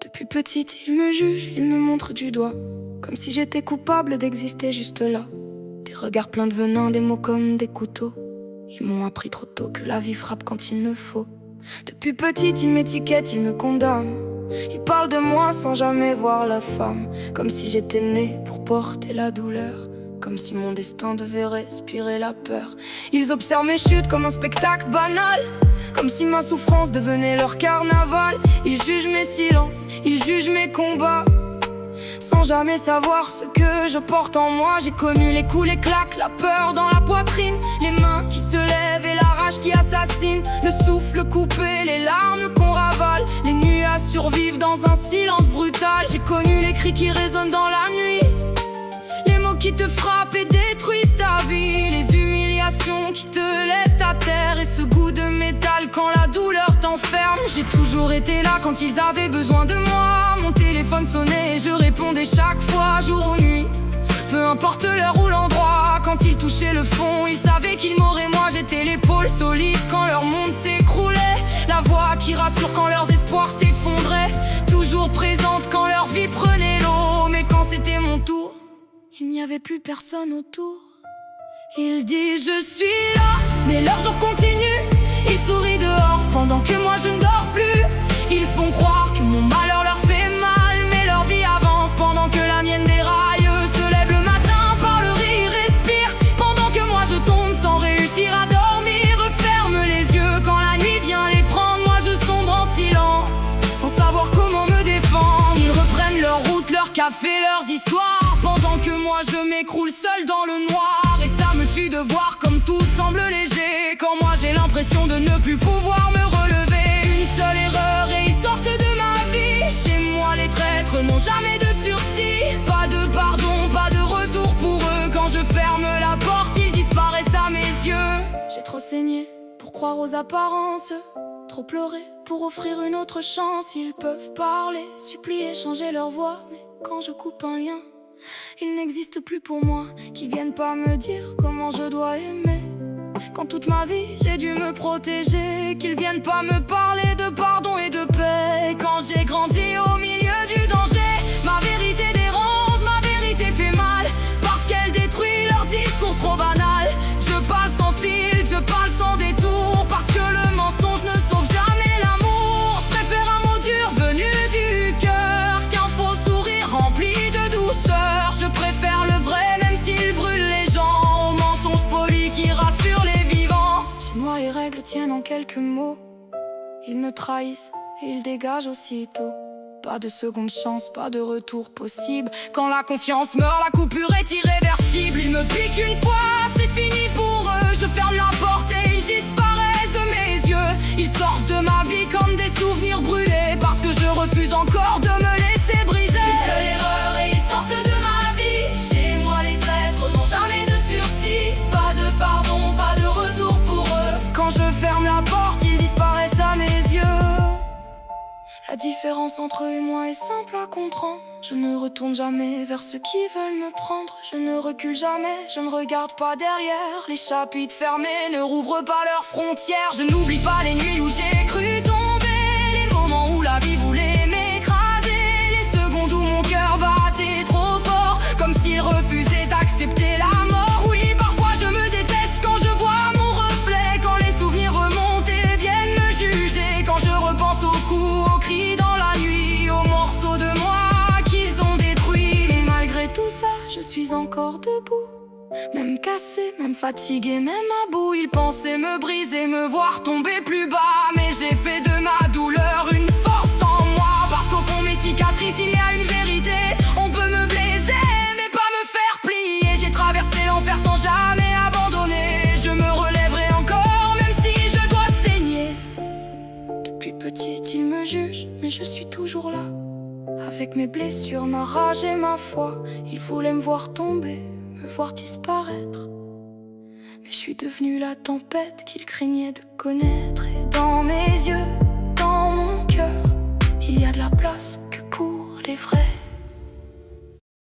Depuis petite, il me juge, il me montre du doigt, comme si j'étais coupable d'exister juste là. Des regards pleins de venin, des mots comme des couteaux. Ils m'ont appris trop tôt que la vie frappe quand il ne faut. Depuis petite, il m'étiquette, il me condamne. Il parle de moi sans jamais voir la femme, comme si j'étais née pour porter la douleur, comme si mon destin devait respirer la peur. Ils observent mes chutes comme un spectacle banal, comme si ma souffrance devenait leur carnaval. Ils jugent mes silences, ils jugent mes combats, sans jamais savoir ce que je porte en moi. J'ai connu les coups, les claques, la peur dans la poitrine, les mains qui se lèvent et la rage qui assassine, le souffle coupé, les larmes qu'on ravale, les nuits à survivre dans un silence brutal. J'ai connu les cris qui résonnent dans la nuit, les mots qui te frappent et détruisent ta vie, les humiliations qui te laissent à terre et ce goût de métal quand la douleur t'enferme. J'ai toujours été là quand ils avaient besoin de moi. Mon téléphone sonnait et je répondais chaque fois, jour ou nuit, peu importe l'heure ou l'endroit. Quand ils touchaient le fond, ils savaient qu'ils m'auraient. Moi j'étais l'épaule solide quand leur monde s'écroulait, la voix qui rassure quand leurs espoirs s'effondraient, toujours présente quand leur vie prenait l'eau. Mais quand c'était mon tour, il n'y avait plus personne autour. Ils disent je suis là, mais leur jour continue. Ils sourient dehors pendant que moi je ne dors plus. Ils font croire que mon malheur leur fait mal, mais leur vie avance pendant que la mienne déraille. Eux se lèvent le matin, par le rire, respirent pendant que moi je tombe sans réussir à dormir. Referme les yeux quand la nuit vient les prendre. Moi je sombre en silence, sans savoir comment me défendre. Ils reprennent leur route, leur café, leurs histoires, pendant que moi je m'écroule seul dans le noir. Et ça me tue de voir comme tout semble léger, quand moi j'ai l'impression de ne plus pouvoir me relever. Une seule erreur et ils sortent de ma vie. Chez moi les traîtres n'ont jamais de sursis, pas de pardon, pas de retour pour eux. Quand je ferme la porte, ils disparaissent à mes yeux. J'ai trop saigné pour croire aux apparences, trop pleuré pour offrir une autre chance. Ils peuvent parler, supplier, changer leur voix, mais quand je coupe un lien, il n'existe plus pour moi. Qu'ils viennent pas me dire comment je dois aimer, quand toute ma vie j'ai dû me protéger. Qu'ils viennent pas me parler de pardon et de paix, quand j'ai grandi au milieu du danger. Ma vérité dérange, ma vérité fait mal, parce qu'elle détruit leur discours trop banal. Je parle sans filtre, je parle sans détour, parce que le mensonge ne sauve jamais l'amour. Je préfère un mot dur venu du cœur qu'un faux sourire rempli de douceur. Je préfère le vrai même s'il brûle les gens, au mensonge poli qui rassure les vivants. Chez moi les règles tiennent en quelques mots. Ils me trahissent et ils dégagent aussitôt. Pas de seconde chance, pas de retour possible. Quand la confiance meurt, la coupure est irréversible. Ils me piquent une fois, c'est fini pour eux. Je ferme la porte et ils disparaissent de mes yeux. Ils sortent de ma vie comme des souvenirs brûlés, parce que je refuse encore de me laisser briser. Une seule erreur et ils sortent de ma vie. Chez moi les traîtres n'ont jamais de sursis, pas de pardon, pas de retour pour eux. Quand je ferme la porte, ils disparaissent à mes yeux. La différence entre eux et moi est simple à comprendre. Je ne retourne jamais vers ceux qui veulent me prendre. Je ne recule jamais, je ne regarde pas derrière. Les chapitres fermés ne rouvrent pas leurs frontières. Je n'oublie pas les nuits où j'ai cru tomber, les moments où la vie voulait m'écraser, les secondes où mon cœur battait trop fort, comme s'il refusait d'accepter la mort. Oui, parfois je me déteste quand je vois mon reflet, quand les souvenirs remontent et viennent me juger, quand je repense aux coups, aux cris dans la nuit, aux morceaux de moi qu'ils ont détruits. Et malgré tout ça, je suis encore debout, même cassé, même fatigué, même à bout. Ils pensaient me briser, me voir tomber plus bas, mais j'ai fait de ma douleur une force en moi, parce qu'au fond mes cicatrices il y a une vérité. On peut me blesser mais pas me faire plier. J'ai traversé l'enfer sans jamais abandonner. Je me relèverai encore même si je dois saigner. Depuis petite ils me jugent, mais je suis toujours là, avec mes blessures, ma rage et ma foi. Ils voulaient me voir tomber, me voir disparaître, mais je suis devenue la tempête qu'ils craignaient de connaître. Et dans mes yeux, dans mon cœur, il y a de la place que pour les vrais.